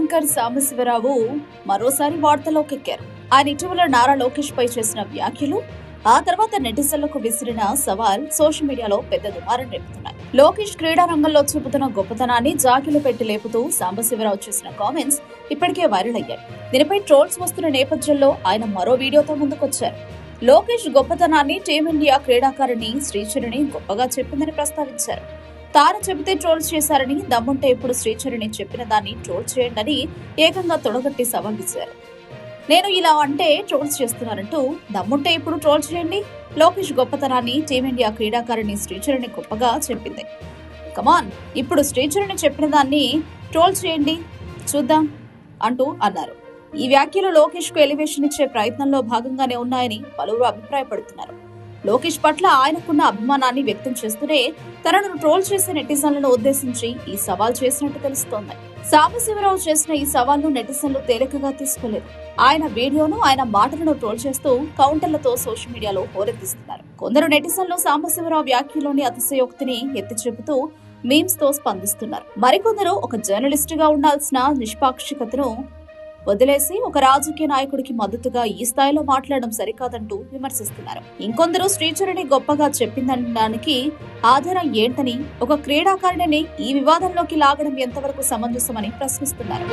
Anchor Sambasivarao మరోసారి వార్తల్లోకి ఎక్కారు. ఆయన ఇటీవల నారా లోకేష్ పై చేసిన వ్యాఖ్యలు, ఆ తర్వాత నెటిజన్లకు విసిరిన సవాల్ సోషల్ మీడియాలో పెద్ద దుమారం రేపుతున్నాయి. లోకేష్ క్రీడా రంగంలో చూపుతున్న గొప్పతనాన్ని జాకిలు పెట్టి లేపుతూ సాంబశివరావు చేసిన కామెంట్స్ ఇప్పటికే వైరల్ అయ్యాయి. దీనిపై ట్రోల్స్ వస్తున్న నేపథ్యంలో ఆయన మరో వీడియోతో ముందుకొచ్చారు. లోకేష్ గొప్పతనాన్ని టీమిండియా క్రీడాకారిణి శ్రీచరణి గొప్పగా చెప్పిందని ప్రస్తావించారు. తాను చెబితే ట్రోల్స్ చేశారని, దమ్ముంటే ఇప్పుడు శ్రీచరణి చెప్పిన దాన్ని ట్రోల్ చేయండి ఏకంగా తొడగట్టి సవాల్ విసిరారు. నేను ఇలా అంటే ట్రోల్స్ చేస్తున్నారంటూ, దమ్ముంటే ఇప్పుడు ట్రోల్ చేయండి. లోకేష్ గొప్పతనాన్ని టీమిండియా క్రీడాకారిణి శ్రీచరణి గొప్పగా చెప్పింది. కమాన్, ఇప్పుడు శ్రీచరణి చెప్పిన దాన్ని ట్రోల్ చేయండి చూద్దాం అంటూ అన్నారు. ఈ వ్యాఖ్యలు లోకేష్ కు ఎలివేషన్ ఇచ్చే ప్రయత్నంలో భాగంగానే ఉన్నాయని పలువురు అభిప్రాయపడుతున్నారు. లోకేష్ పట్ల ఆయనకున్న అభిమానాన్ని వ్యక్తం చేస్తూనే తనను ట్రోల్ చేసే నెటిజన్లను ఉద్దేశించి ఈ సవాల్ చేసినట్టు తెలుస్తోంది. సాంబశివరావు చేసిన ఈ సవాల్ను నెటిజన్లు తేలికగా తీసుకోలేదు. ఆయన వీడియోను, ఆయన మాటలను ట్రోల్ చేస్తూ కౌంటర్లతో సోషల్ మీడియాలో హోరెత్తిస్తున్నారు. కొందరు నెటిజన్లు సాంబశివరావు వ్యాఖ్యలోని అతిశయోక్తిని ఎత్తి చెబుతూ మీమ్స్ తో స్పందిస్తున్నారు. మరికొందరు ఒక జర్నలిస్ట్ గా ఉండాల్సిన నిష్పాక్షికతను వదిలేసి ఒక రాజకీయ నాయకుడికి మద్దతుగా ఈ స్థాయిలో మాట్లాడడం సరికాదంటూ విమర్శిస్తున్నారు. ఇంకొందరు శ్రీచరణి గొప్పగా చెప్పిందనడానికి ఆధారం ఏంటని, ఒక క్రీడాకారిణిని ఈ వివాదంలోకి లాగడం ఎంతవరకు సమంజసమని ప్రశ్నిస్తున్నారు.